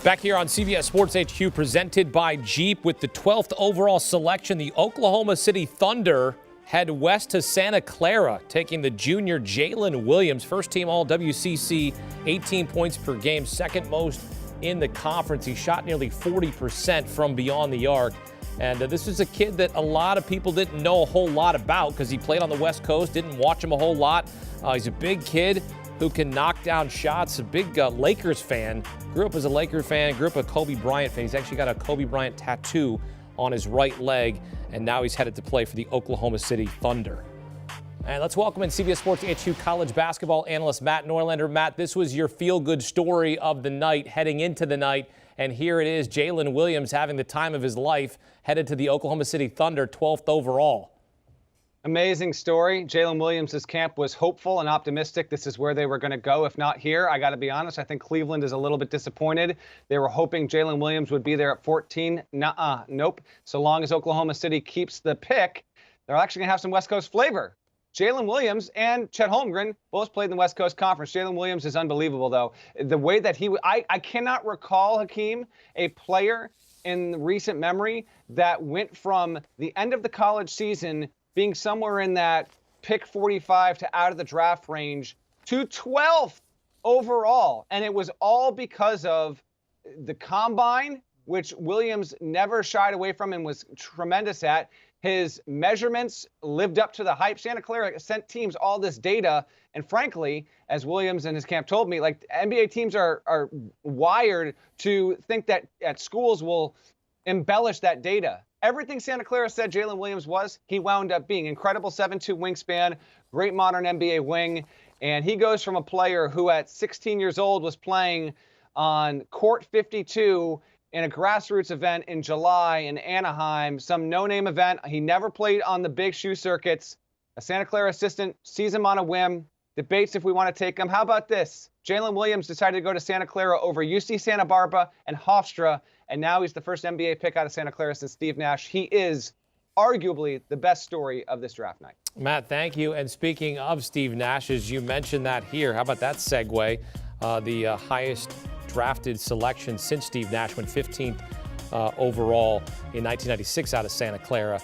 Back here on CBS Sports HQ, presented by Jeep with the 12th overall selection, the Oklahoma City Thunder head west to Santa Clara, taking the junior Jalen Williams, first team all WCC, 18 points per game, second most in the conference. He shot nearly 40% from beyond the arc. And this is a kid that a lot of people didn't know a whole lot about because he played on the West Coast, didn't watch him a whole lot. He's a big kid who can knock down shots, a big Lakers fan. Grew up as a Laker fan, grew up a Kobe Bryant fan. He's actually got a Kobe Bryant tattoo on his right leg, and now he's headed to play for the Oklahoma City Thunder. And let's welcome in CBS Sports HQ college basketball analyst Matt Norlander. Matt, this was your feel-good story of the night, heading into the night, and here it is, Jalen Williams having the time of his life, headed to the Oklahoma City Thunder, 12th overall. Amazing story. Jalen Williams' camp was hopeful and optimistic. This is where they were going to go, if not here. I got to be honest, I think Cleveland is a little bit disappointed. They were hoping Jalen Williams would be there at 14. Nope. So long as Oklahoma City keeps the pick, they're actually going to have some West Coast flavor. Jalen Williams and Chet Holmgren both played in the West Coast Conference. Jalen Williams is unbelievable, though. The way that I cannot recall, Hakeem, a player in recent memory that went from the end of the college season being somewhere in that pick 45 to out of the draft range to 12th overall. And it was all because of the combine, which Williams never shied away from and was tremendous at. His measurements lived up to the hype. Santa Clara sent teams all this data. And frankly, as Williams and his camp told me, like NBA teams are wired to think that at schools will embellish that data. Everything Santa Clara said Jalen Williams was, he wound up being. Incredible 7'2" wingspan, great modern NBA wing. And he goes from a player who at 16 years old was playing on court 52 in a grassroots event in July in Anaheim, some no-name event. He never played on the big shoe circuits. A Santa Clara assistant sees him on a whim, debates if we want to take him. How about this? Jalen Williams decided to go to Santa Clara over UC Santa Barbara and Hofstra, and now he's the first NBA pick out of Santa Clara since Steve Nash. He is arguably the best story of this draft night. Matt, thank you. And speaking of Steve Nash, as you mentioned that here, how about that segue? The highest drafted selection since Steve Nash went 15th overall in 1996 out of Santa Clara.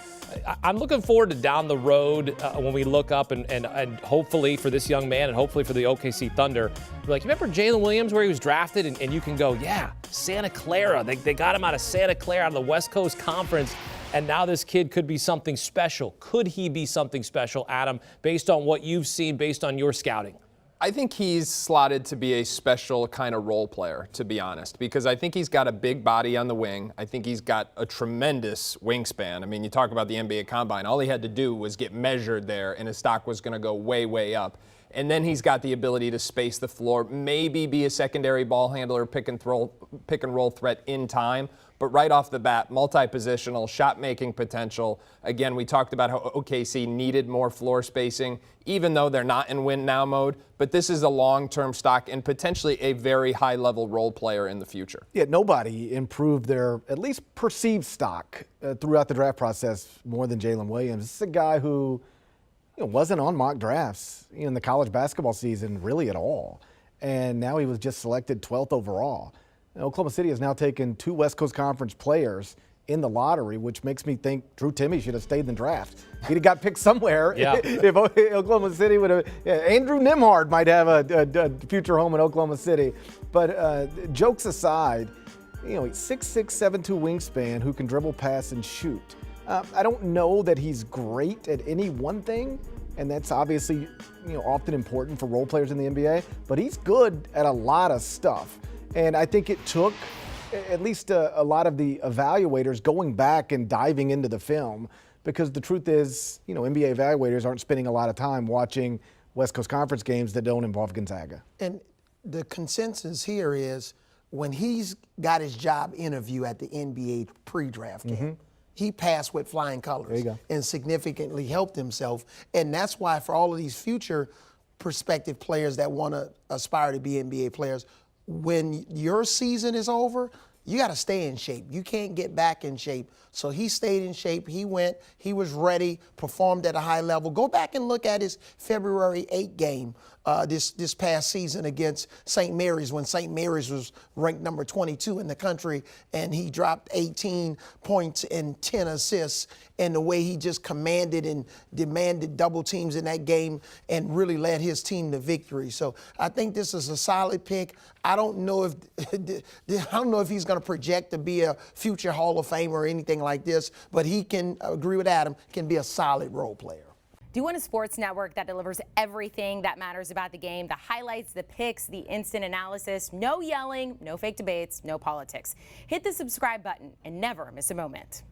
I'm looking forward to down the road when we look up and hopefully for this young man and hopefully for the OKC Thunder. Like, you remember Jalen Williams where he was drafted and you can go, yeah, Santa Clara. They got him out of Santa Clara, out of the West Coast Conference. And now this kid could be something special. Could he be something special, Adam, based on what you've seen, based on your scouting? I think he's slotted to be a special kind of role player, to be honest, because I think he's got a big body on the wing. I think he's got a tremendous wingspan. I mean, you talk about the NBA Combine. All he had to do was get measured there, and his stock was going to go way, way up. And then he's got the ability to space the floor, maybe be a secondary ball handler, pick and roll threat in time. But right off the bat, multi-positional, shot-making potential. Again, we talked about how OKC needed more floor spacing, even though they're not in win-now mode. But this is a long-term stock and potentially a very high-level role player in the future. Yeah, nobody improved their at least perceived stock throughout the draft process more than Jalen Williams. This is a guy who wasn't on mock drafts in the college basketball season really at all. And now he was just selected 12th overall. Oklahoma City has now taken 2 West Coast Conference players in the lottery, which makes me think Drew Timme should have stayed in the draft. He'd have got picked somewhere. Yeah. If Oklahoma City would have. Yeah, Andrew Nimhard might have a future home in Oklahoma City. But jokes aside, he's 6'6", 7'2" wingspan who can dribble, pass, and shoot. I don't know that he's great at any one thing, and that's obviously often important for role players in the NBA, but he's good at a lot of stuff. And I think it took at least a lot of the evaluators going back and diving into the film, because the truth is, NBA evaluators aren't spending a lot of time watching West Coast Conference games that don't involve Gonzaga. And the consensus here is when he's got his job interview at the NBA pre-draft camp, he passed with flying colors and significantly helped himself. And that's why for all of these future prospective players that want to aspire to be NBA players, when your season is over, you got to stay in shape. You can't get back in shape. So he stayed in shape. He went. He was ready, performed at a high level. Go back and look at his February 8 game this past season against St. Mary's, when St. Mary's was ranked number 22 in the country, and he dropped 18 points and 10 assists, and the way he just commanded and demanded double teams in that game and really led his team to victory. So I think this is a solid pick. I don't know if he's going to project to be a future Hall of Famer or anything like this, but he can, agree with Adam, can be a solid role player. Do you want a sports network that delivers everything that matters about the game? The highlights, the picks, the instant analysis, no yelling, no fake debates, no politics. Hit the subscribe button and never miss a moment.